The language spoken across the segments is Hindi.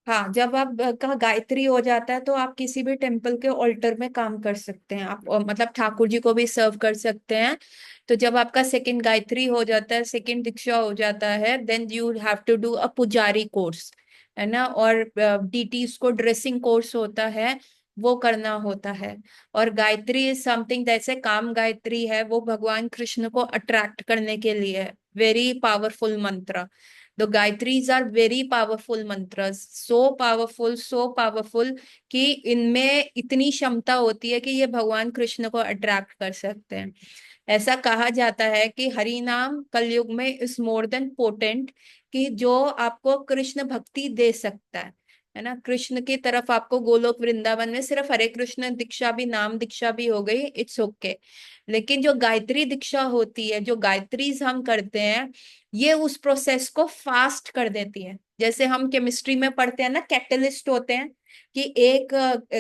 हाँ, जब आप का गायत्री हो जाता है तो आप किसी भी टेम्पल के ऑल्टर में काम कर सकते हैं आप, मतलब ठाकुर जी को भी सर्व कर सकते हैं। तो जब आपका सेकंड गायत्री हो जाता है, सेकंड दीक्षा हो जाता है, then you have to do a pujari course, है ना। और डीटीज को ड्रेसिंग कोर्स होता है, वो करना होता है। और गायत्री इज समथिंग, जैसे काम गायत्री है वो भगवान कृष्ण को अट्रैक्ट करने के लिए है, वेरी पावरफुल मंत्र। The Gayatris are very powerful mantras, so powerful कि इनमें इतनी क्षमता होती है कि ये भगवान कृष्ण को अट्रैक्ट कर सकते हैं। ऐसा कहा जाता है कि हरि नाम कलयुग में इज मोर देन पोटेंट, कि जो आपको कृष्ण भक्ति दे सकता है ना। कृष्ण की तरफ आपको गोलोक वृंदावन में सिर्फ हरे कृष्ण दीक्षा भी, नाम दीक्षा भी हो गई, इट्स ओके। लेकिन जो गायत्री दीक्षा होती है, जो गायत्रीज हम करते हैं, ये उस प्रोसेस को फास्ट कर देती है। जैसे हम केमिस्ट्री में पढ़ते हैं ना, कैटलिस्ट होते हैं, कि एक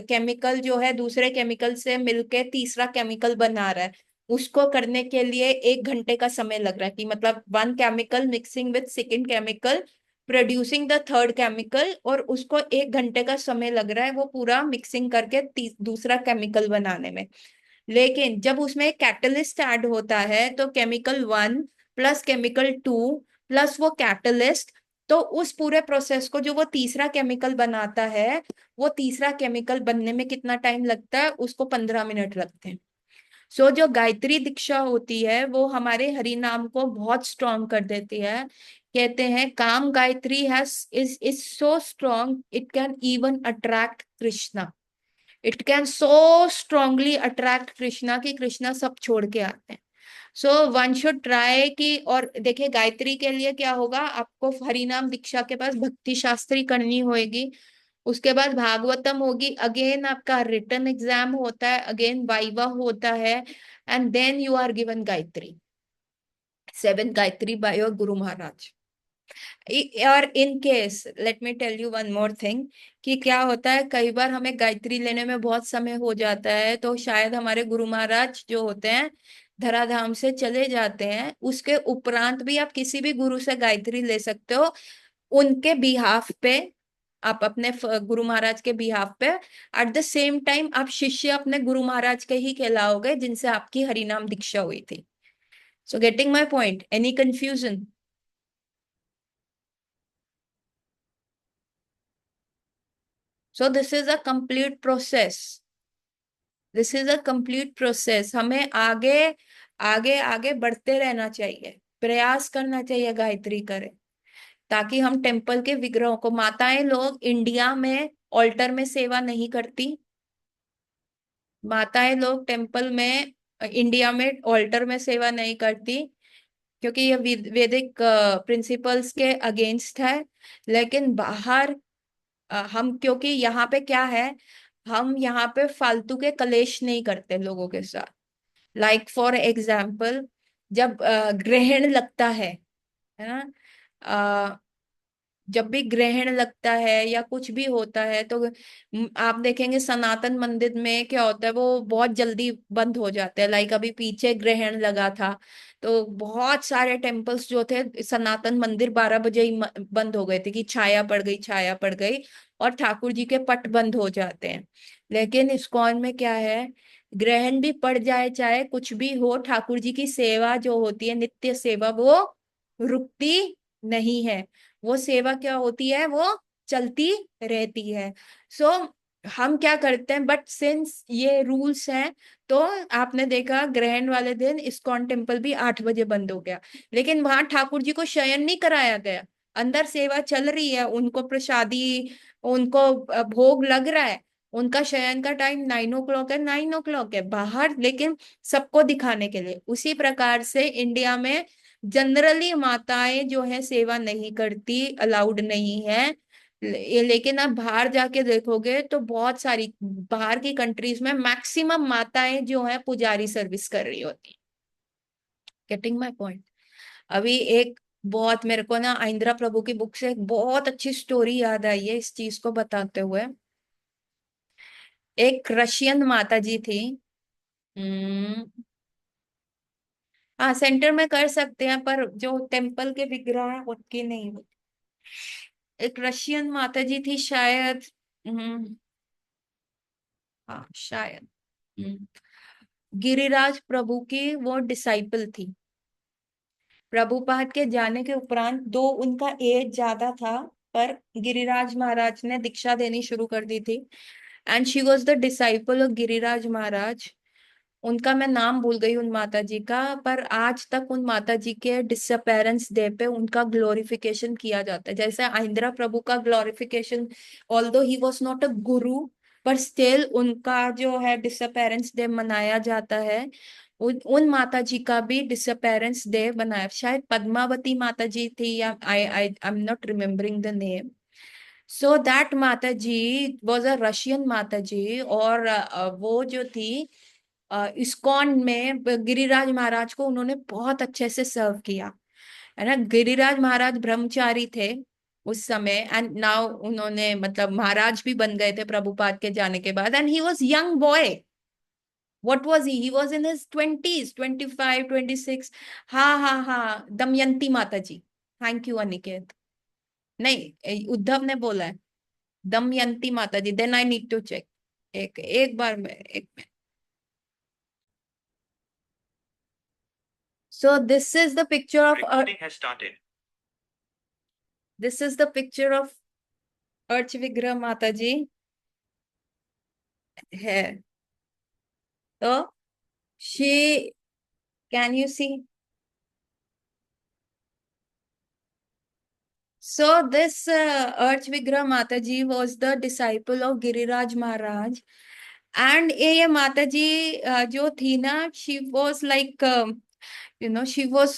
केमिकल जो है दूसरे केमिकल से मिलके तीसरा केमिकल बना रहा है, उसको करने के लिए 1 घंटे का समय लग रहा है, कि मतलब one chemical mixing with second chemical producing the third chemical, और उसको 1 घंटे का समय लग रहा है वो पूरा मिक्सिंग करके दूसरा केमिकल बनाने में। लेकिन जब उसमें एक कैटलिस्ट ऐड होता है तो केमिकल 1 प्लस केमिकल 2 प्लस वो कैटलिस्ट, तो उस पूरे प्रोसेस को जो वो तीसरा केमिकल बनाता है, वो तीसरा केमिकल बनने में कितना टाइम लगता है, उसको 15 मिनट लगते हैं। सो जो गायत्री दीक्षा होती है वो हमारे हरि नाम को बहुत स्ट्रॉन्ग कर देती है। कहते हैं काम Gayatri has is so strong it can even attract Krishna. It can so strongly attract Krishna कि कृष्णा सब छोड़ के आते हैं। सो वन शुड ट्राई कि, और देखिए गायत्री के लिए क्या होगा, आपको हरिनाम दीक्षा के पास भक्ति शास्त्री करनी होगी, उसके बाद भागवतम होगी, अगेन आपका रिटन एग्जाम होता है, अगेन वाइवा होता है, and then you are given Gayatri, 7 Gayatri by your guru Maharaj. और in case let me tell you one more thing, कि क्या होता है कई बार हमें गायत्री लेने में बहुत समय हो जाता है, तो शायद हमारे गुरु महाराज जो होते हैं धराधाम से चले जाते हैं, उसके उपरांत भी आप किसी भी गुरु से गायत्री ले सकते हो, उनके बिहाफ पे, आप अपने गुरु महाराज के बिहाफ पे। एट द सेम टाइम आप शिष्य अपने गुरु महाराज के ही कहलाओगे जिनसे आपकी हरिनाम दीक्षा हुई थी। So getting my point, any confusion? So this is a complete process, this is a complete process. हमें आगे आगे आगे बढ़ते रहना चाहिए, प्रयास करना चाहिए गायत्री करें, ताकि हम टेम्पल के विग्रहों को, माताएं लोग इंडिया में ऑल्टर में सेवा नहीं करती, माताएं लोग टेम्पल में इंडिया में ऑल्टर में सेवा नहीं करती, क्योंकि ये वैदिक प्रिंसिपल्स के अगेंस्ट है। लेकिन बाहर हम, क्योंकि यहाँ पे क्या है, हम यहाँ पे फालतू के कलेश नहीं करते लोगों के साथ। लाइक फॉर एग्जाम्पल, जब ग्रहण लगता है ना, जब भी ग्रहण लगता है या कुछ भी होता है तो आप देखेंगे सनातन मंदिर में क्या होता है, वो बहुत जल्दी बंद हो जाते हैं। लाइक अभी पीछे ग्रहण लगा था, तो बहुत सारे टेम्पल्स जो थे सनातन मंदिर 12 बजे ही बंद हो गए थे, कि छाया पड़ गई, छाया पड़ गई, और ठाकुर जी के पट बंद हो जाते हैं। लेकिन इस्कॉन में क्या है, ग्रहण भी पड़ जाए चाहे कुछ भी हो, ठाकुर जी की सेवा जो होती है, नित्य सेवा, वो रुकती नहीं है। वो सेवा क्या होती है, वो चलती रहती है। सो हम क्या करते हैं, बट सिंस ये रूल्स हैं, तो आपने देखा ग्रहण वाले दिन इस्कॉन टेम्पल भी 8 बजे बंद हो गया, लेकिन वहां ठाकुर जी को शयन नहीं कराया गया, अंदर सेवा चल रही है, उनको प्रसादी, उनको भोग लग रहा है, उनका शयन का टाइम 9 o'clock है, 9 o'clock है बाहर, लेकिन सबको दिखाने के लिए। उसी प्रकार से इंडिया में जनरली माताएं जो है सेवा नहीं करती, अलाउड नहीं है। लेकिन आप बाहर जाके देखोगे तो बहुत सारी बाहर की कंट्रीज में मैक्सिमम माताएं जो है पुजारी सर्विस कर रही होती। Getting my point? अभी एक बहुत मेरे को ना इंदिरा प्रभु की बुक से एक बहुत अच्छी स्टोरी याद आई है इस चीज को बताते हुए। एक रशियन माता जी थी। हम्म, हाँ सेंटर में कर सकते हैं, पर जो टेम्पल के विग्रह हैं उनकी नहीं। एक रशियन माता जी थी शायद। हम्म, हाँ शायद। हम्म, गिरिराज प्रभु की वो डिसाइपल थी। प्रभुपाद के जाने के उपरांत, दो उनका एज ज्यादा था, पर गिरिराज महाराज ने दीक्षा देनी शुरू कर दी थी। And she was the disciple of Giriraj Maharaj. उनका मैं नाम भूल गई उन माता जी का, पर आज तक उन माता जी के डिसअपेरेंस डे पे उनका ग्लोरिफिकेशन किया जाता है। जैसे आइंद्रा प्रभु का glorification, although he was not a गुरु, पर स्टिल उनका जो है डिसअपेरेंस डे मनाया जाता है। उन माता जी का भी डिसअपेरेंस डे बनाया, शायद पद्मावती माता जी थी, या I am not remembering the name. So that माता जी वॉज अ रशियन माता जी, और वो जो थी इस्कॉन में गिरिराज महाराज को उन्होंने बहुत अच्छे से सर्व किया, है ना। गिरिराज महाराज ब्रह्मचारी थे उस समय, एंड नाउ उन्होंने मतलब महाराज भी बन गए थे प्रभुपाद के जाने के बाद। And he was young boy. What was he was in his 20s, 25, 26। हाँ हाँ हाँ, दमयंती माता जी। Thank you Aniket. नहीं, उद्धव ने बोला है Damayanti Mata ji. Then I need to check. एक एक बार में एक। So this is the picture of Recording has started. This is the picture of urge विग्रह माता जी है। तो she, can you see? So this urge विग्रह माता जी was the disciple of Giriraj Maharaj. And ये माता जी जो थी ना, she was like she was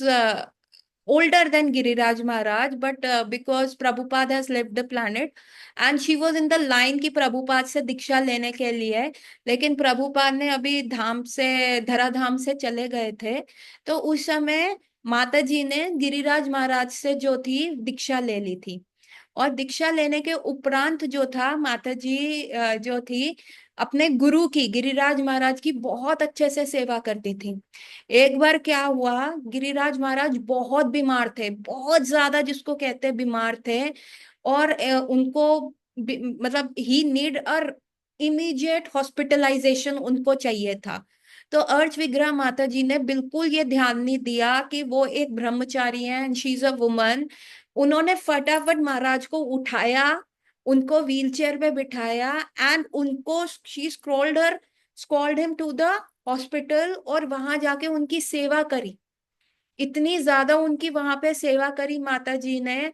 older than Giriraj Maharaj, but because Prabhupada has left the planet, and she was in the line कि प्रभुपाद से दीक्षा लेने के लिए। लेकिन प्रभुपाद ने अभी धाम से, धराधाम से चले गए थे, तो उस समय माता जी ने गिरिराज महाराज से जो थी दीक्षा ले ली थी। और दीक्षा लेने के उपरांत जो था, माता जी जो थी अपने गुरु की, गिरिराज महाराज की बहुत अच्छे से सेवा करती थी। एक बार क्या हुआ, गिरिराज महाराज बहुत बीमार थे, बहुत ज्यादा, जिसको कहते हैं बीमार थे। और उनको मतलब ही नीड अर इमीडिएट हॉस्पिटलाइजेशन उनको चाहिए था। तो अर्च विग्रह माता जी ने बिल्कुल ये ध्यान नहीं दिया कि वो एक ब्रह्मचारी है, शी इज अ वुमन। उन्होंने फटाफट महाराज को उठाया, उनको व्हीलचेयर पे बिठाया, एंड उनको she scrolled him to the hospital, और वहां जाके उनकी सेवा करी। इतनी ज्यादा उनकी वहां पे सेवा करी माता जी ने।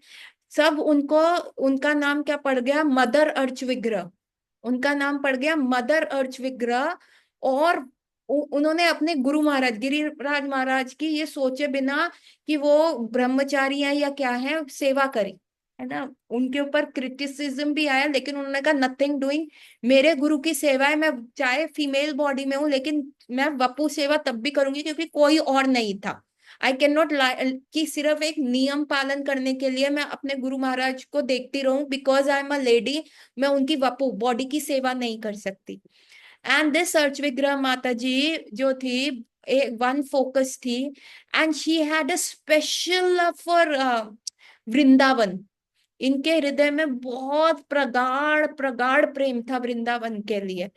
सब उनको, उनका नाम क्या पड़ गया, मदर अर्च विग्रह। उनका नाम पड़ गया मदर अर्च विग्रह। और उन्होंने अपने गुरु महाराज गिरिराज महाराज की ये सोचे बिना कि वो ब्रह्मचारी है या क्या है, सेवा करी, है ना। उनके ऊपर क्रिटिसिज्म भी आया, लेकिन उन्होंने कहा नथिंग डूइंग, मेरे गुरु की सेवा है, मैं चाहे फीमेल बॉडी में हूं, लेकिन मैं वपु सेवा तब भी करूंगी क्योंकि कोई और नहीं था। आई कैन नॉट, कि सिर्फ एक नियम पालन करने के लिए मैं अपने गुरु महाराज को देखती रहूं because I am a lady, मैं उनकी वपु बॉडी की सेवा नहीं कर सकती। एंड दिस सर्च विग्रह माता जी जो थी, एक वन फोकस थी, and she had a special love for Vrindavan. इनके हृदय में बहुत प्रगाढ़ प्रगाढ़ प्रेम था वृंदावन के लिए।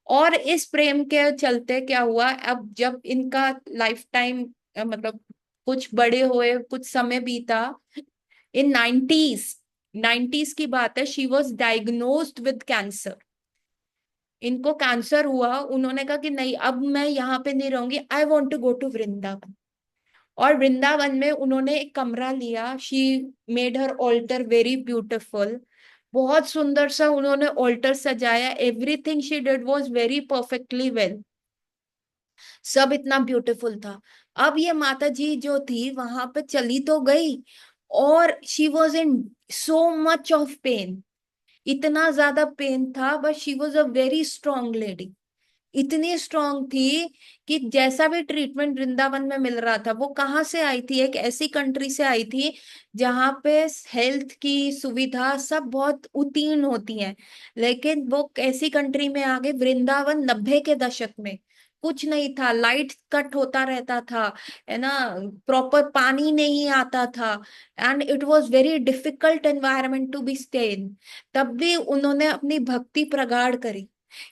और इस प्रेम के चलते क्या हुआ, अब जब इनका लाइफ टाइम मतलब कुछ बड़े हुए, कुछ समय बीता, इन 90s की बात है, she was diagnosed with cancer. इनको कैंसर हुआ, उन्होंने कहा कि नहीं, अब मैं यहाँ पे नहीं रहूंगी, I want to go to Vrindavan. और वृंदावन में उन्होंने एक कमरा लिया, she made her altar very beautiful. बहुत सुंदर सा उन्होंने ऑल्टर सजाया, everything she did was very perfectly well, सब इतना ब्यूटीफुल था। अब ये माता जी जो थी वहां पे चली तो गई, और she was in so much of pain, इतना ज्यादा पेन था, but she was a very strong lady. इतनी स्ट्रांग थी कि जैसा भी ट्रीटमेंट वृंदावन में मिल रहा था, वो कहाँ से आई थी, एक ऐसी कंट्री से आई थी जहाँ पे हेल्थ की सुविधा सब बहुत उत्तीर्ण होती हैं। लेकिन वो ऐसी कंट्री में आ गई, वृंदावन 90 के दशक में, कुछ नहीं था, लाइट कट होता रहता था, है ना, प्रॉपर पानी नहीं आता था, and it was very difficult environment to be stay in. तब भी उन्होंने अपनी भक्ति प्रगाढ़ करी।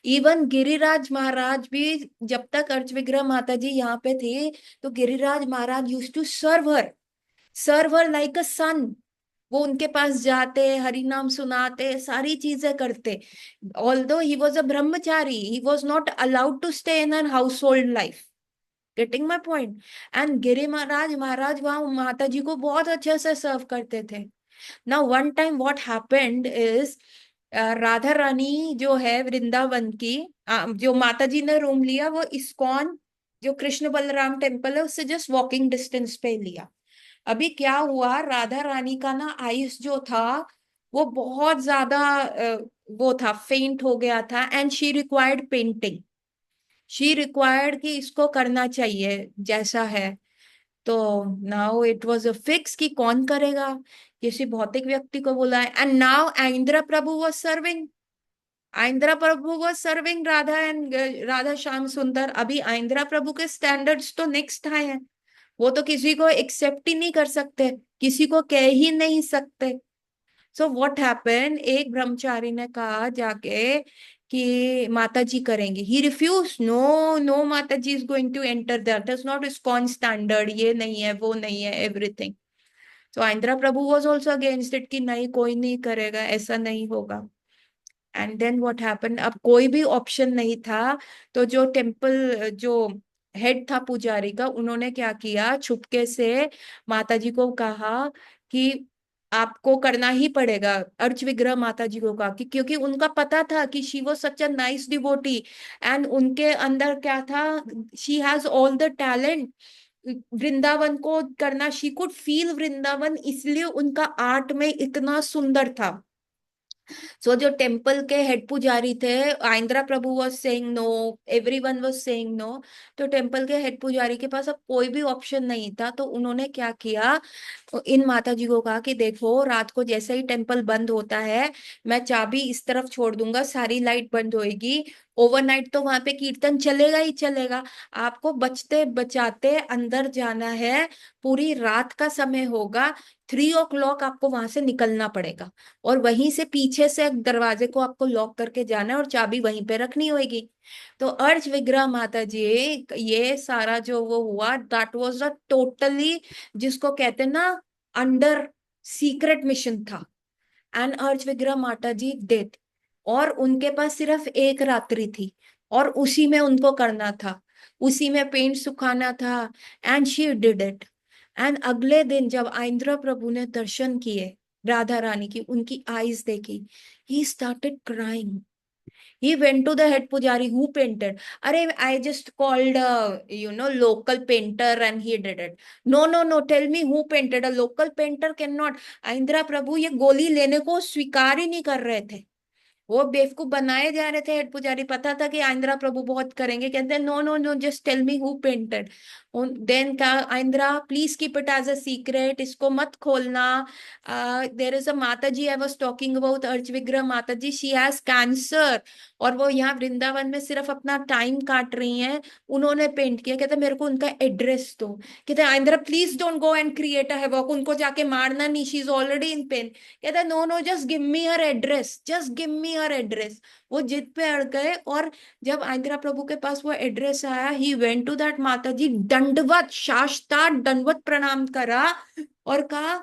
इवन गिरिराज महाराज भी, जब तक अर्च विग्रह माता जी यहाँ पे थे, तो Giriraj Maharaj use to serve her like a son. वो उनके पास जाते, हरि नाम सुनाते, सारी चीजें करते। Although he was a brahmachari, he was not allowed to stay in an household life. Getting my point? And Giri Maharaj Maharaj वहां माता जी को बहुत अच्छे से सर्व करते थे। Now one time what happened is, Radha Rani जो है वृंदावन की, जो माता जी ने रूम लिया वो इस्कॉन, जो कृष्ण बलराम टेम्पल है, उससे जस्ट वॉकिंग डिस्टेंस पे लिया। अभी क्या हुआ, राधा रानी का ना आइस जो था वो बहुत ज्यादा वो था, फेंट हो गया था, and she required painting. She required कि इसको करना चाहिए जैसा है। तो now it was a fix कि कौन करेगा, किसी भौतिक व्यक्ति को बुलाए। And now आइंद्रा Prabhu was serving, आइंद्रा Prabhu was serving Radha and Radha Shyam सुंदर। अभी आइंद्रा प्रभु के स्टैंडर्ड्स तो नेक्स्ट हाई है, वो तो किसी को एक्सेप्ट ही नहीं कर सकते, किसी को कह ही नहीं सकते। सो व्हाट हैपन, एक ब्रह्मचारी ने कहा जाके कि माता जी करेंगे। He refuse, no no, Mata ji is going to enter, that is not ISKCON standard, ये नहीं है वो नहीं है everything. So Aindra Prabhu was also against it कि नहीं, कोई नहीं करेगा, ऐसा नहीं होगा। एंड देन व्हाट हैपन, अब कोई भी ऑप्शन नहीं था। तो जो टेम्पल जो हेड था पुजारी का, उन्होंने क्या किया, छुपके से माता जी को कहा कि आपको करना ही पड़ेगा। अर्च विग्रह माता जी को कहा कि, क्योंकि उनका पता था कि she was such a nice devotee, and उनके अंदर क्या था, she has all the talent Vrindavan को करना, शी कुड फील वृंदावन, इसलिए उनका आर्ट में इतना सुंदर था। सो जो टेम्पल के हेड पुजारी थे, Aindra Prabhu was saying no, everyone was saying no. तो टेम्पल के हेड पुजारी के पास अब कोई भी ऑप्शन नहीं था, तो उन्होंने क्या किया, इन माता जी को कहा कि देखो, रात को जैसे ही टेम्पल बंद होता है, मैं चाबी इस तरफ छोड़ दूंगा, सारी लाइट बंद होएगी, ओवरनाइट तो वहां पे कीर्तन चलेगा ही चलेगा। आपको बचते बचाते अंदर जाना है, पूरी रात का समय होगा, 3 o'clock आपको वहां से निकलना पड़ेगा, और वहीं से पीछे से दरवाजे को आपको लॉक करके जाना है, और चाबी वहीं पे रखनी होगी। तो अर्च विग्रह माता जी, ये सारा जो वो हुआ, दैट वाज अ टोटली, जिसको कहते हैं ना, अंडर सीक्रेट मिशन था। एंड अर्च विग्रह माता जी डेड, और उनके पास सिर्फ एक रात्रि थी, और उसी में उनको करना था, उसी में पेंट सुखाना था। And she did it. And अगले दिन जब आइंद्रा प्रभु ने दर्शन किए राधा रानी की, उनकी आईज देखी, he started crying. He went to the head pujari who painted. Arey, I just called local painter and he did it. No, no, no. Tell me who painted. A local painter cannot. Indira Prabhu ये गोली लेने को स्वीकार ही नहीं कर रहे थे, वो बेवकूफ बनाए जा रहे थे हेड पुजारी। पता था कि आइंद्रा प्रभु बहुत करेंगे, कहते हैं no no no, just tell me who painted. Then का Aindra please keep it as a secret, इसको मत खोलना। There is a Mata ji I was talking about, अर्च विग्रह माता जी, शी हैज कैंसर, और वो यहाँ वृंदावन में सिर्फ अपना टाइम काट रही हैं। उन्होंने पेंट किया, कहते मेरे को उनका एड्रेस दो। कहते Aindra please don't go and create a havoc, उनको जाके मारना नहीं, she is already in pain. कहता no no, just give me her address, just give me her address. वो जिद पे अड़ गए, और जब आंद्रा प्रभु के पास वो एड्रेस आया, ही वेंट टू दैट माता जी, दंडवत शाश्ता दंडवत प्रणाम करा, और कहा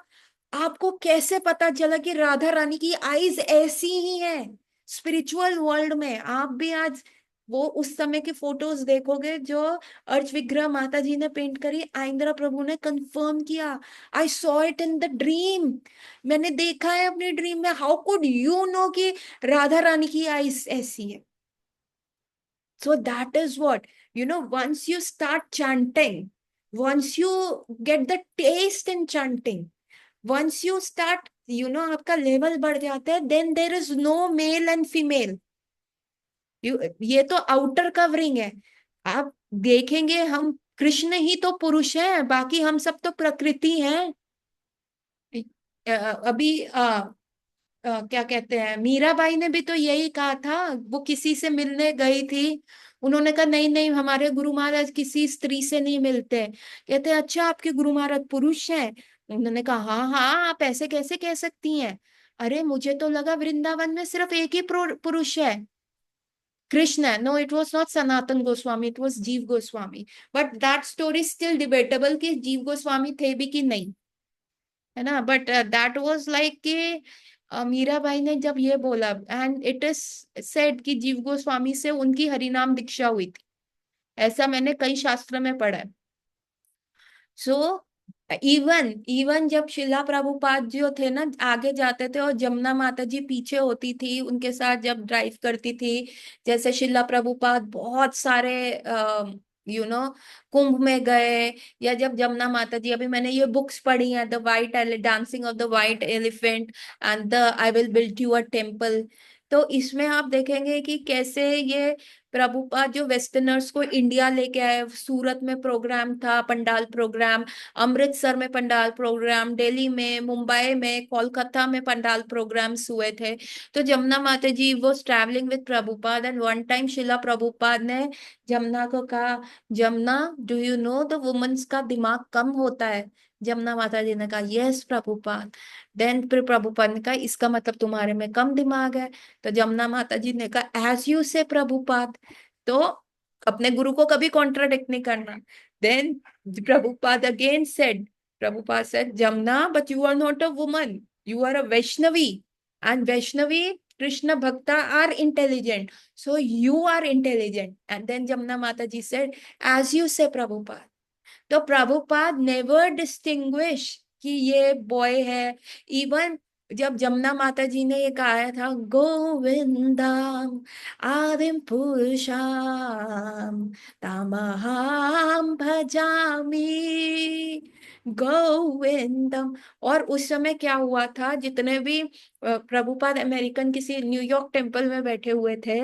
आपको कैसे पता चला कि राधा रानी की आईज ऐसी ही है? स्पिरिचुअल वर्ल्ड में आप भी आज वो उस समय की फोटोज देखोगे जो अर्च विग्रह माता जी ने पेंट करी, आइंद्रा प्रभु ने कंफर्म किया, I saw it in the dream, मैंने देखा है अपनी ड्रीम में। हाउ कुड यू नो कि राधा रानी की आईज ऐसी है? So that is what, once you start chanting, once you get the taste in chanting, once you start, आपका लेवल बढ़ जाता है, then there is no male and female। ये तो आउटर कवरिंग है। आप देखेंगे, हम कृष्ण ही तो पुरुष हैं, बाकी हम सब तो प्रकृति हैं। अभी क्या कहते हैं, मीराबाई ने भी तो यही कहा था। वो किसी से मिलने गई थी, उन्होंने कहा नहीं नहीं, हमारे गुरु महाराज किसी स्त्री से नहीं मिलते। कहते अच्छा, आपके गुरु महाराज पुरुष हैं? उन्होंने कहा हाँ हाँ, आप ऐसे कैसे कह सकती हैं? अरे मुझे तो लगा वृंदावन में सिर्फ एक ही पुरुष है, कृष्ण है। No, it was not Sanatan Goswami, it was Jiva Goswami. But that story still debatable कि जीव गोस्वामी थे भी कि नहीं, है ना। बट दैट वाज लाइक कि मीराबाई ने जब ये बोला, एंड इट इज सेड कि जीव गोस्वामी से उनकी हरिनाम दीक्षा हुई थी, ऐसा मैंने कई शास्त्र में पढ़ा है। सो इवन इवन जब शिला प्रभुपाद जो थे ना आगे जाते थे और जमुना माता जी पीछे होती थी उनके साथ जब ड्राइव करती थी, जैसे शिला प्रभुपाद बहुत सारे कुंभ में गए, या जब जमुना माता जी, अभी मैंने ये बुक्स पढ़ी हैं, the white dancing of the white elephant and the I will build you a temple. तो इसमें आप देखेंगे कि कैसे ये प्रभुपाद जो वेस्टर्नर्स को इंडिया लेके आए, सूरत में प्रोग्राम था, पंडाल प्रोग्राम, अमृतसर में पंडाल प्रोग्राम, दिल्ली में, मुंबई में, कोलकाता में पंडाल प्रोग्राम्स हुए थे। तो Jamuna Mata ji was travelling with Prabhupada, and one time Shrila Prabhupada ने जमुना को कहा, Jamuna do you know the women's का दिमाग कम होता है? जमुना माता जी ने कहा यस प्रभुपाद। देन फिर प्रभुपाद ने कहा इसका मतलब तुम्हारे में कम दिमाग है। तो जमुना माता जी ने कहा एज यू से प्रभुपाद। तो अपने गुरु को कभी कॉन्ट्राडिक्ट नहीं करना। Then Prabhupada again said, Prabhupada said Jamuna but you are not a woman, you are a Vaishnavi, and Vaishnavi Krishna bhakta are intelligent, so you are intelligent. And then Jamuna Mata ji said as you से प्रभुपाद। तो प्रभुपाद नेवर डिस्टिंग्विश कि ये बॉय है। इवन जब जमुना माता जी ने ये गाया था, गोविंदम आदिम पुरुषाम तमहम भजामि गोविंदम। और उस समय क्या हुआ था, जितने भी प्रभुपाद अमेरिकन किसी न्यूयॉर्क टेम्पल में बैठे हुए थे,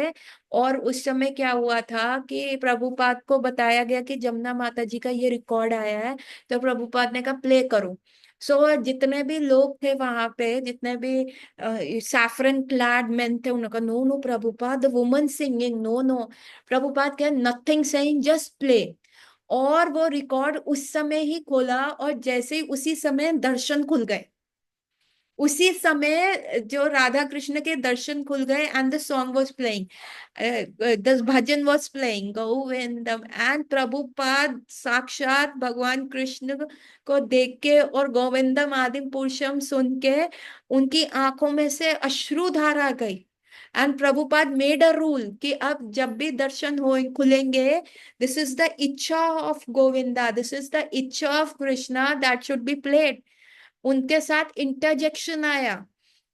और उस समय क्या हुआ था कि प्रभुपाद को बताया गया कि जमुना माता जी का ये रिकॉर्ड आया है। तो प्रभुपाद ने कहा प्ले करो। सो जितने भी लोग थे वहां पे, जितने भी सैफरन क्लैड मेन थे, उन्होंने कहा no no Prabhupada, the woman singing, no no. Prabhupada कहा नथिंग सेइंग, जस्ट प्ले। और वो रिकॉर्ड उस समय ही खोला, और जैसे ही उसी समय दर्शन खुल गए, उसी समय जो राधा कृष्ण के दर्शन खुल गए, and the song was playing, the bhajan was playing Govindam, and Prabhupada साक्षात भगवान कृष्ण को देख के और गोविंदम आदिम पुरुषम सुन के उनकी आंखों में से अश्रु धारा गई। And Prabhupada made a rule कि अब जब भी दर्शन हो खुलेंगे, this is the iccha of Govinda, this is the iccha of Krishna that should be played. उनके साथ इंटरजेक्शन आया,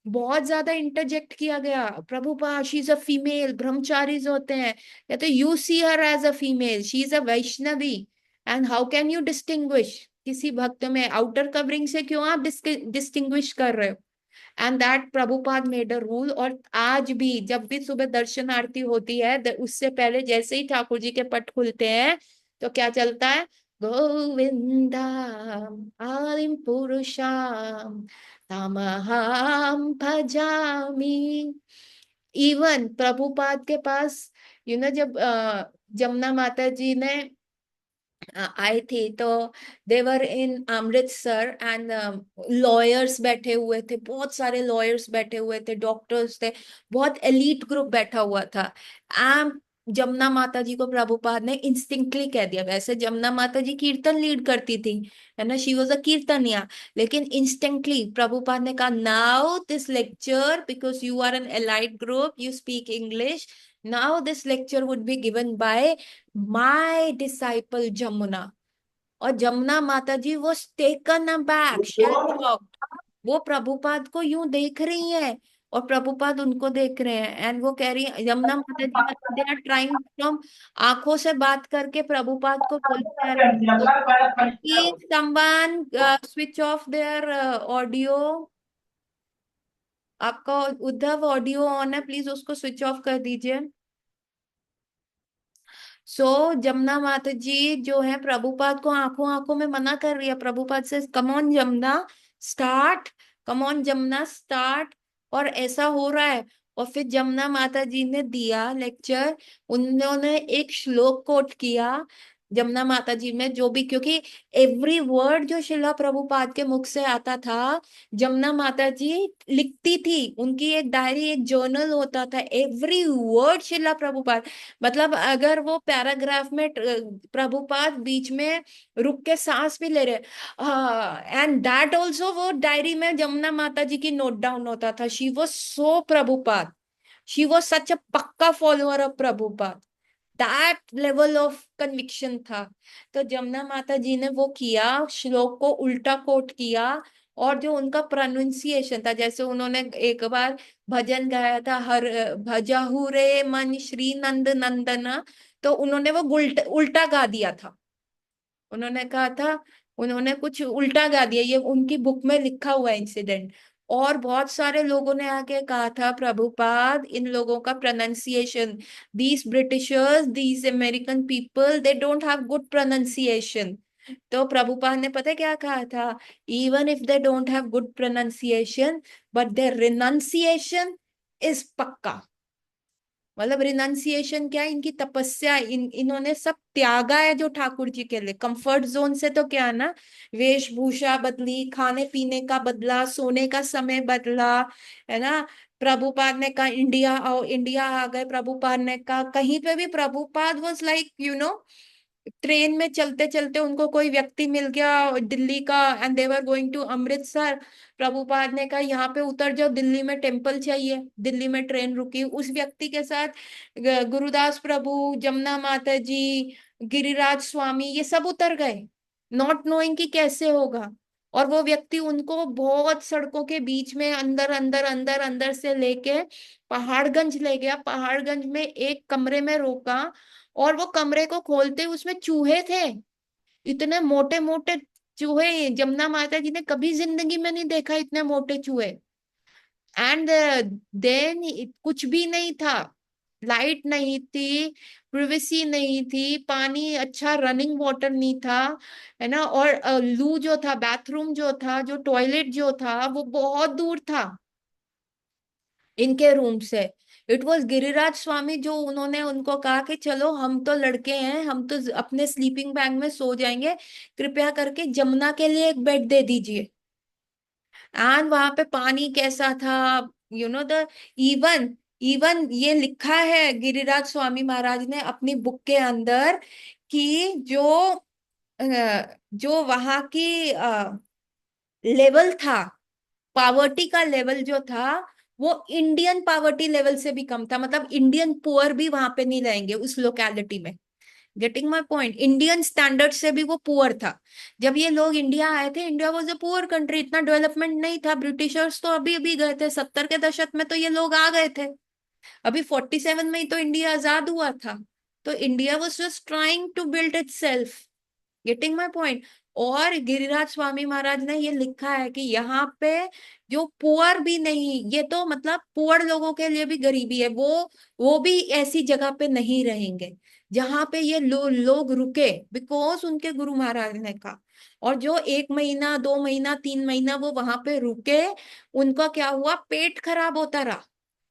बहुत ज्यादा इंटरजेक्ट किया गया। Prabhupada she is a female, brahmacharis होते हैं, कहते you see her as a female, she is a Vaishnavi, and how can you distinguish किसी भक्त में आउटर कवरिंग से, क्यों आप डिस्टिंग्विश कर रहे हो? And that Prabhupada made a rule. और आज भी जब भी सुबह दर्शन आरती होती है, उससे पहले जैसे ही ठाकुर जी के पट खुलते हैं, तो क्या चलता है, गोविंदा आदिम पुरुषाम तमहम भजामि। इवन प्रभुपाद के पास जब जमुना माता जी ने आई थी, तो देवर इन अमृतसर, एंड लॉयर्स बैठे हुए थे, बहुत सारे लॉयर्स बैठे हुए थे, डॉक्टर्स थे, बहुत एलीट ग्रुप बैठा हुआ था। एम जमुना माता जी को प्रभुपाद ने इंस्टिंक्टली कह दिया, वैसे जमुना माता जी कीर्तन लीड करती थी, है ना, शी वॉज अ कीर्तनिया, लेकिन इंस्टिंक्टली प्रभुपाद ने कहा now this lecture, because you are an elite group, you speak English, now this lecture would be given by my disciple Jamuna. और जमुना माता जी वो टेकन अबैक, शॉक्ड, वो प्रभुपाद को यूं देख रही है, और प्रभुपाद उनको देख रहे हैं, एंड वो कह रही है, यमुना माता जी मतलब दे आर ट्राइंग फ्रॉम आंखों से बात करके प्रभुपाद को बोलते हैं कि someone switch of their audio. आपका उद्धव ऑडियो ऑन है, प्लीज उसको स्विच ऑफ कर दीजिए। जमुना माता जी जो है प्रभुपाद को आंखों आंखों में मना कर रही है, प्रभुपाद से come on Jamuna start, come on Jamuna start, और ऐसा हो रहा है। और फिर जमुना माता जी ने दिया लेक्चर, उन्होंने एक श्लोक कोट किया जमुना माता जी में, जो भी, क्योंकि एवरी वर्ड जो शिला प्रभुपाद के मुख से आता था, जमुना माता जी लिखती थी। उनकी एक डायरी, एक जर्नल होता था, एवरी वर्ड शिला प्रभुपाद। मतलब अगर वो पैराग्राफ में प्रभुपाद बीच में रुक के सांस भी ले रहे, एंड दैट ऑल्सो वो डायरी में जमुना माता जी की नोट डाउन होता था। She was so Prabhupada, she was such a पक्का follower of Prabhupada, that level of conviction था। तो जमुना माता जी ने वो किया, श्लोक को उल्टा कोट किया। और जो उनका प्रोनाउंसिएशन था, जैसे उन्होंने एक बार भजन गाया था, हर भजहु रे मन श्री नंद नंदना, तो उन्होंने वो उल्टा उल्टा गा दिया था। उन्होंने कहा था, उन्होंने कुछ उल्टा गा दिया, ये उनकी बुक में लिखा हुआ इंसिडेंट। और बहुत सारे लोगों ने आके कहा था, प्रभुपाद इन लोगों का pronunciation, these Britishers, these American people, they don't have good pronunciation. तो प्रभुपाद ने पता है क्या कहा था, even if they don't have good pronunciation, but their renunciation is पक्का। मतलब रिनाउंसिएशन क्या है, इनकी तपस्या, इन्होंने सब त्यागा है जो ठाकुर जी के लिए। कंफर्ट जोन से तो क्या है ना, वेशभूषा बदली, खाने पीने का बदला, सोने का समय बदला, है ना। प्रभुपाद ने कहा इंडिया आओ, इंडिया आ गए। प्रभुपाद ने कहा कहीं पे भी, प्रभुपाद वाज लाइक ट्रेन में चलते चलते उनको कोई व्यक्ति मिल गया दिल्ली का, and they were going to Amritsar. Prabhupada ने कहा यहाँ पे उतर जाओ, दिल्ली में टेम्पल चाहिए। दिल्ली में ट्रेन रुकी, उस व्यक्ति के साथ गुरुदास प्रभु, जमुना माता जी, गिरिराज स्वामी, ये सब उतर गए, नॉट नोइंग कि कैसे होगा। और वो व्यक्ति उनको बहुत सड़कों के बीच में अंदर अंदर अंदर अंदर से लेके पहाड़गंज ले गया। पहाड़गंज में एक कमरे में रोका, और वो कमरे को खोलते उसमें चूहे थे, इतने मोटे मोटे चूहे। जमुना माता जी ने कभी जिंदगी में नहीं देखा इतने मोटे चूहे। एंड देन कुछ भी नहीं था, लाइट नहीं थी, प्रिवेसी नहीं थी, पानी अच्छा रनिंग वाटर नहीं था, है ना। और लू जो था, बाथरूम जो था, जो टॉयलेट जो था, वो बहुत दूर था इनके रूम से। इट वॉज गिरिराज स्वामी जो, उन्होंने उनको कहा कि चलो हम तो लड़के हैं, हम तो अपने स्लीपिंग बैग में सो जाएंगे, कृपया करके जमुना के लिए एक बेड दे दीजिए। एंड वहां पे पानी कैसा था, द इवन इवन ये लिखा है गिरिराज स्वामी महाराज ने अपनी बुक के अंदर कि जो वहां की लेवल था, पावर्टी का लेवल जो था, वो इंडियन पावर्टी लेवल से भी कम था। मतलब इंडियन पुअर भी वहां पे नहीं रहेंगे उस लोकेलिटी में। Getting my point, Indian standard से भी वो पुअर था। जब ये लोग इंडिया आए थे, India was a poor country, इतना डेवलपमेंट नहीं था। ब्रिटिशर्स तो अभी अभी गए थे, 70 के दशक में तो ये लोग आ गए थे। अभी 47 में ही तो इंडिया आजाद हुआ था। तो India was just trying to build itself. Getting my point. और गिरिराज स्वामी महाराज ने ये लिखा है कि यहाँ पे जो पुअर भी नहीं, ये तो मतलब पुअर लोगों के लिए भी गरीबी है, वो भी ऐसी जगह पे नहीं रहेंगे जहाँ पे ये लोग रुके, बिकॉज उनके गुरु महाराज ने कहा। और जो 1 महीना 2 महीना 3 महीना वो वहां पे रुके, उनका क्या हुआ, पेट खराब होता रहा,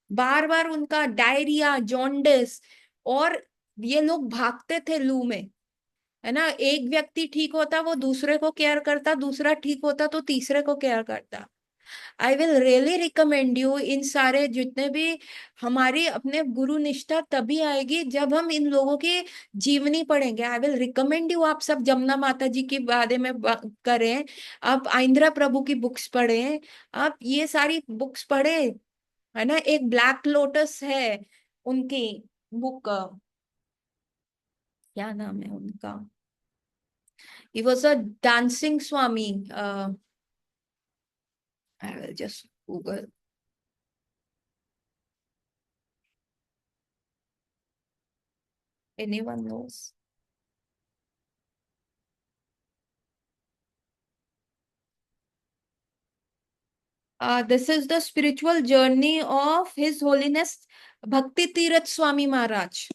बार बार उनका डायरिया, जॉन्डिस। और ये लोग भागते थे लू में, है ना। एक व्यक्ति ठीक होता वो दूसरे को केयर करता, दूसरा ठीक होता तो तीसरे को केयर करता। I will really recommend you, इन सारे जितने भी, हमारी अपने गुरु निष्ठा तभी आएगी जब हम इन लोगों की जीवनी पढ़ेंगे। आई विल रिकमेंड यू, आप सब जमुना माता जी के बारे में करें, आप आइंद्रा प्रभु की बुक्स पढ़ें, आप ये सारी बुक्स पढ़ें, है ना। एक ब्लैक लोटस है उनकी बुक, क्या नाम है उनका, he was a dancing swami, I will just google, anyone knows. This is the spiritual journey of his holiness भक्ति तीरथ स्वामी महाराज।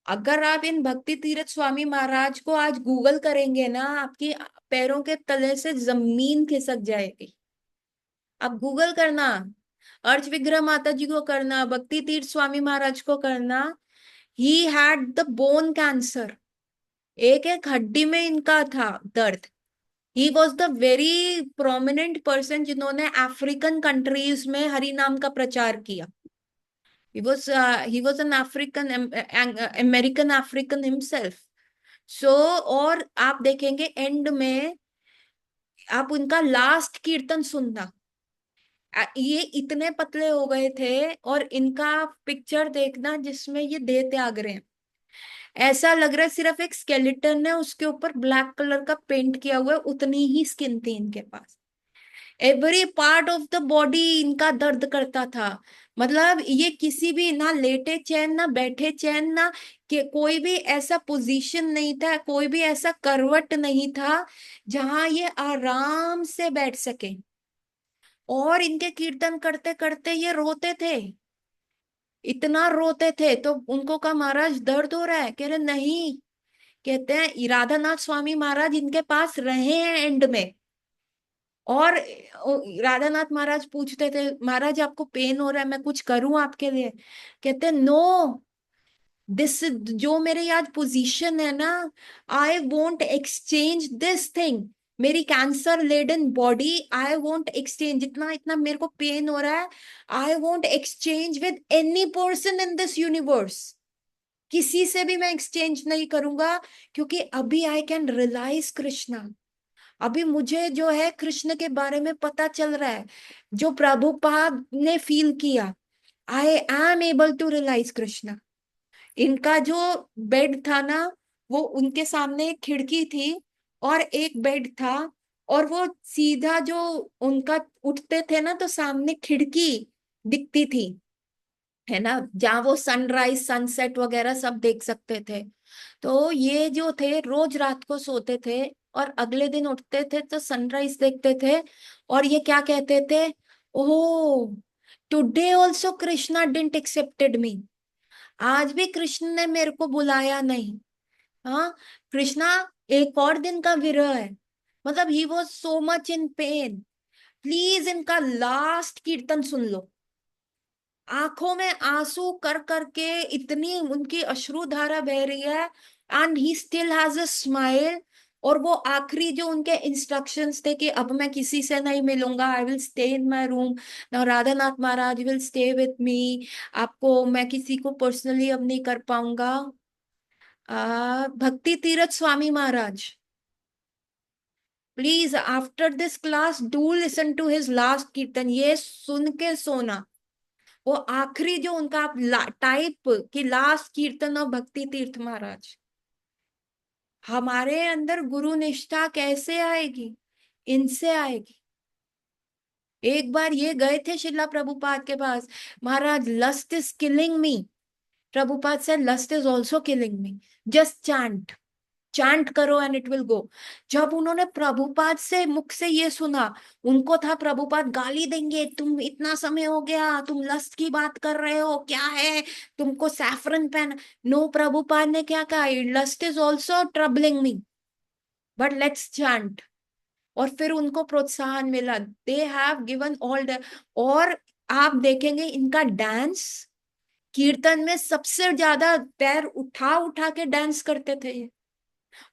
अगर आप इन भक्ति तीरथ स्वामी महाराज को आज गूगल करेंगे ना, आपकी पैरों के तले से जमीन खिसक जाएगी। आप गूगल करना, अर्च विग्रह माता जी को करना, भक्ति तीर्थ स्वामी महाराज को करना। He had the bone cancer, एक एक हड्डी में इनका था दर्द। He was the very prominent person जिन्होंने अफ्रीकन कंट्रीज में हरि नाम का प्रचार किया। He was an African, American African himself. So और आप देखेंगे एंड में, आप उनका लास्ट कीर्तन सुनना। ये इतने पतले हो गए थे, और इनका पिक्चर देखना जिसमें ये देह त्याग रहे हैं। ऐसा लग रहा है सिर्फ एक स्केलेटन है, उसके ऊपर ब्लैक कलर का पेंट किया हुआ है, उतनी ही स्किन थी इनके पास। Every part of the body इनका दर्द करता था। मतलब ये किसी भी, ना लेटे चैन ना बैठे चैन, ना कि कोई भी ऐसा पोजीशन नहीं था, कोई भी ऐसा करवट नहीं था जहां ये आराम से बैठ सके। और इनके कीर्तन करते करते ये रोते थे, इतना रोते थे। तो उनको कहा महाराज दर्द हो रहा है, कह रहे नहीं। कहते हैं राधानाथ स्वामी महाराज इनके पास रहे हैं एंड में। और राधानाथ महाराज पूछते थे, महाराज आपको पेन हो रहा है, मैं कुछ करूं आपके लिए? कहते नो, दिस, जो मेरी आज पोजीशन है ना, I won't exchange this thing. मेरी cancer laden body, I won't exchange, जितना इतना मेरे को पेन हो रहा है, I won't exchange with any person in this universe. किसी से भी मैं एक्सचेंज नहीं करूंगा, क्योंकि अभी आई कैन रियलाइज कृष्णा। अभी मुझे जो है कृष्ण के बारे में पता चल रहा है, जो प्रभुपाद ने फील किया। I am able to realise Krishna. इनका जो बेड था ना, वो उनके सामने एक खिड़की थी और एक बेड था, और वो सीधा जो उनका उठते थे ना, तो सामने खिड़की दिखती थी, है ना, जहाँ वो सनराइज सनसेट वगैरह सब देख सकते थे। तो ये जो थे रोज रात को सोते थे, और अगले दिन उठते थे तो सनराइज देखते थे। और ये क्या कहते थे, oh, today also Krishna didn't accepted me. आज भी कृष्ण ने मेरे को बुलाया नहीं। हाँ, कृष्णा एक और दिन का विरह है। मतलब he was so much in pen. Please इनका लास्ट कीर्तन सुन लो। आंखों में आंसू कर करके इतनी उनकी अश्रुधारा बह रही है, and he still has a smile. और वो आखिरी जो उनके इंस्ट्रक्शंस थे कि अब मैं किसी से नहीं मिलूंगा, I will stay in my room, now Radhanath Maharaj will stay with me, आपको मैं किसी को पर्सनली अब नहीं कर पाऊंगा। Bhakti Tirtha Swami Maharaj, please after this class do listen to his last kirtan, ये सुन के सोना। वो आखिरी जो उनका टाइप की लास्ट कीर्तन ऑफ भक्ति तीर्थ महाराज। हमारे अंदर गुरु निष्ठा कैसे आएगी? इनसे आएगी। एक बार ये गए थे शिला प्रभुपाद के पास, Maharaj lust is killing me. Prabhupada से lust is also killing me, just chant, chant करो एंड इट विल गो। जब उन्होंने प्रभुपाद से मुख से ये सुना, उनको था प्रभुपाद गाली देंगे, तुम इतना समय हो गया तुम लस्ट की बात कर रहे हो, क्या है तुमको सैफरन पहन। नो, प्रभुपाद ने क्या कहा, lust is also troubling me, but let's chant. और फिर उनको प्रोत्साहन मिला, they have given all the. और आप देखेंगे इनका डांस, कीर्तन में सबसे ज्यादा पैर उठा उठा के डांस करते थे ये।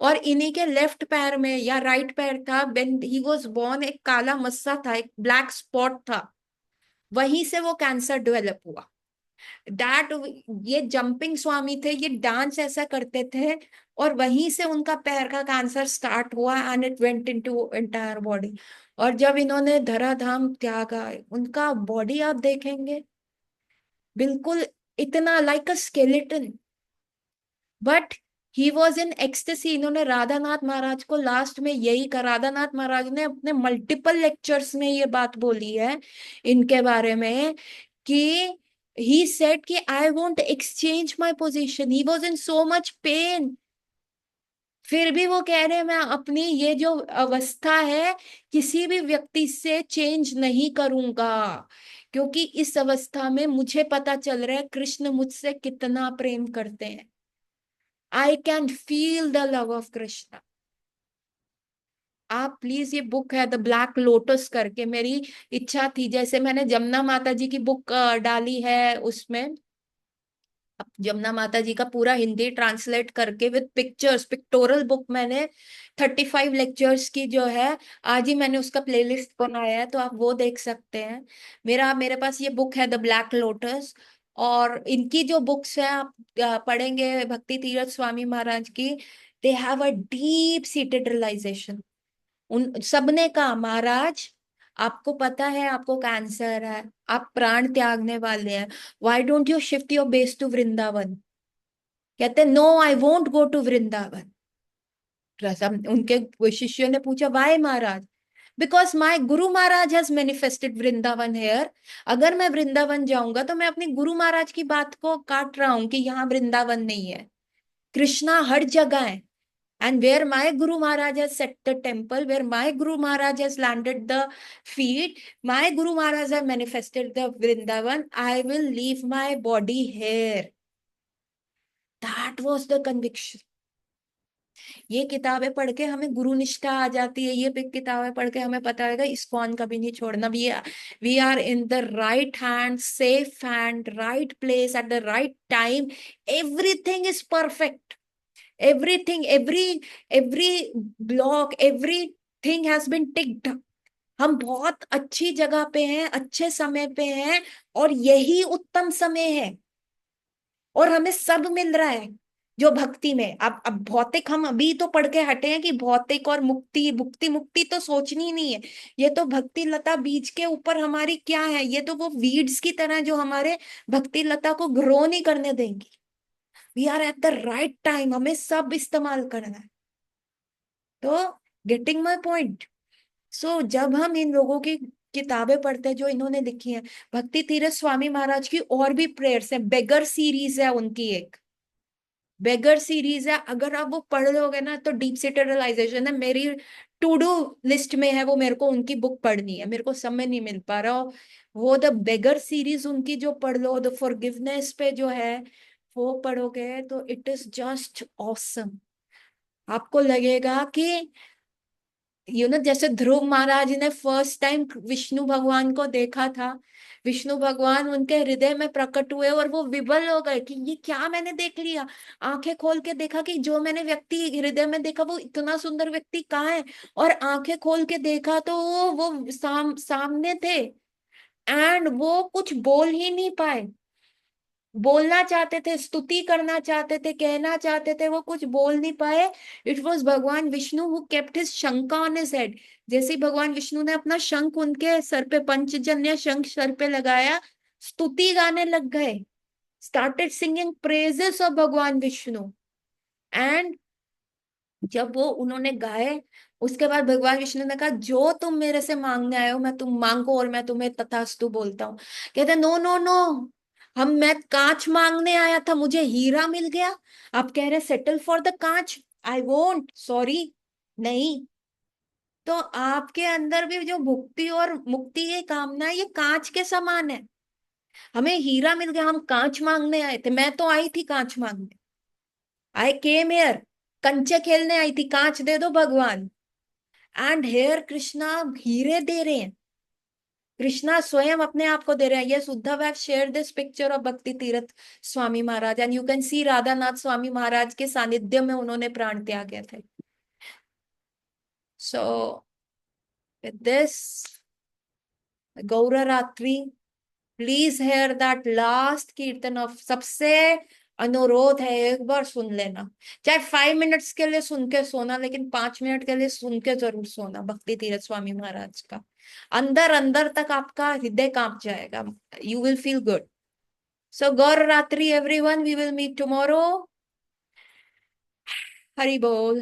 और इन्हीं के लेफ्ट पैर में या राइट पैर था, व्हेन ही वाज बोर्न, एक काला मस्सा था, एक ब्लैक स्पॉट था, वहीं से वो कैंसर डेवलप हुआ। दैट, ये जंपिंग स्वामी थे, ये डांस ऐसा करते थे, और वहीं से उनका पैर का कैंसर स्टार्ट हुआ, and it went into entire body. और जब इन्होंने धराधाम त्यागा, उनका बॉडी आप देखेंगे बिल्कुल इतना like a skeleton, but he was in ecstasy. इन्होंने राधानाथ महाराज को लास्ट में यही कहा, राधानाथ महाराज ने अपने मल्टीपल लेक्चर्स में ये बात बोली है इनके बारे में, कि ही सेड कि आई won't exchange my position, he was in so much pain. फिर भी वो कह रहे हैं मैं अपनी ये जो अवस्था है किसी भी व्यक्ति से चेंज नहीं करूंगा, क्योंकि इस अवस्था में मुझे पता चल रहा है कृष्ण मुझसे कितना प्रेम करते हैं। I can feel the love of Krishna. आप प्लीज, ये बुक है द ब्लैक लोटस करके, मेरी इच्छा थी, जैसे मैंने जमुना माता जी की बुक डाली है उसमें, अब जमुना माता जी का पूरा हिंदी ट्रांसलेट करके विद पिक्चर्स, पिक्टोरल बुक मैंने 35 लेक्चर्स की जो है, आज ही मैंने उसका प्लेलिस्ट बनाया है, तो आप वो देख सकते हैं। मेरे पास ये बुक है द ब्लैक लोटस। और इनकी जो बुक्स है आप पढ़ेंगे भक्ति तीरथ स्वामी महाराज की, they have a deep seated realisation. उन सबने कहा, महाराज आपको पता है आपको कैंसर है, आप प्राण त्यागने वाले हैं, why don't you shift your base to Vrindavan? कहते no, I won't go to Vrindavan. उनके शिष्यों ने पूछा, why Maharaj? Because my guru Maharaj has manifested Vrindavan here. अगर मैं वृंदावन जाऊंगा तो मैं अपने गुरु महाराज की बात को काट रहा हूं कि यहाँ वृंदावन नहीं है। कृष्णा हर जगह है। And where my Guru Maharaj has set the temple, where my Guru Maharaj has landed the feet, my Guru Maharaj has manifested the Vrindavan, I will leave my body here. That was the conviction. ये किताबें पढ़ के हमें गुरु निष्ठा आ जाती है, ये किताबें पढ़ के हमें पता होगा इस्कॉन कभी नहीं छोड़ना। We are in the right hand, safe hand, right place at the right time. Everything is perfect. Everything, every block, everything has been ticked. हम बहुत अच्छी जगह पे हैं, अच्छे समय पे हैं, और यही उत्तम समय है। और हमें सब मिल रहा है जो भक्ति में। अब भौतिक हम अभी तो पढ़ के हटे हैं कि भौतिक और मुक्ति, मुक्ति मुक्ति तो सोचनी ही नहीं है। ये तो भक्ति लता बीज के ऊपर हमारी क्या है, ये तो वो वीड्स की तरह जो हमारे भक्ति लता को ग्रो नहीं करने देंगी। We are at the right time, हमें सब इस्तेमाल करना है। तो गेटिंग माई पॉइंट। सो जब हम इन लोगों की किताबें पढ़ते हैं जो इन्होंने लिखी है, भक्ति तीरथ स्वामी महाराज की और भी प्रेयर्स है, बेगर सीरीज है उनकी एक, बेगर सीरीज है, अगर आप वो पढ़ लोगे ना तो डीप सीटेड रियलाइजेशन है। मेरी टू डू लिस्ट में है वो, मेरे को उनकी बुक पढ़नी है, मेरे को समय नहीं मिल पा रहा। वो द बेगर सीरीज उनकी जो पढ़ लो, द फॉरगिवनेस पे जो है वो पढ़ोगे तो इट इज जस्ट ऑसम। आपको लगेगा कि जैसे ध्रुव महाराज ने फर्स्ट टाइम विष्णु भगवान को देखा था, विष्णु भगवान उनके हृदय में प्रकट हुए और वो विवल हो गए कि ये क्या मैंने देख लिया। आंखें खोल के देखा कि जो मैंने व्यक्ति हृदय में देखा वो इतना सुंदर व्यक्ति कहाँ है, और आंखें खोल के देखा तो वो सामने थे। एंड वो कुछ बोल ही नहीं पाए। बोलना चाहते थे, स्तुति करना चाहते थे, कहना चाहते थे, वो कुछ बोल नहीं पाए। इट वॉज भगवान विष्णु हु केप्ट हिज शंका ऑन हिज हेड। जैसे ही भगवान विष्णु ने अपना शंख उनके सर पे, पंचजन्य शंख सर पे लगाया, स्तुति गाने लग गए, स्टार्टेड सिंगिंग प्रेजेस ऑफ भगवान विष्णु। एंड जब वो उन्होंने गाए, उसके बाद भगवान विष्णु ने कहा, जो तुम मेरे से मांगने आए हो मैं तुम मांगो और मैं तुम्हें तथास्तु बोलता हूँ। कहते नो नो नो, मैं कांच मांगने आया था, मुझे हीरा मिल गया। आप कह रहे सेटल फॉर द कांच, आई वोंट, सॉरी, नहीं। तो आपके अंदर भी जो भुक्ति और मुक्ति की कामना है, ये कांच के समान है। हमें हीरा मिल गया, हम कांच मांगने आए थे, मैं तो आई थी कांच मांगने, आई केम हियर, कंचे खेलने आई थी, कांच दे दो भगवान। एंड हेयर कृष्णा हीरे दे रहे हैं, कृष्णा स्वयं अपने आप को दे रहे हैं। Yes, Uddhav have share this picture of Bhakti Tirtha Swami Maharaj and you can see Radha Nath Swami Maharaj के सानिध्य में उन्होंने प्राण त्यागे थे। So with this Gauraratri, please hear that last kirtan of, सबसे अनुरोध है एक बार सुन लेना, चाहे 5 मिनट्स के लिए सुन के सोना, लेकिन 5 मिनट के लिए सुन के जरूर सोना भक्ति तीरथ स्वामी महाराज का। अंदर अंदर तक आपका हृदय कांप जाएगा, you will feel good. So गौर रात्रि everyone, we will meet tomorrow. Hari बोल।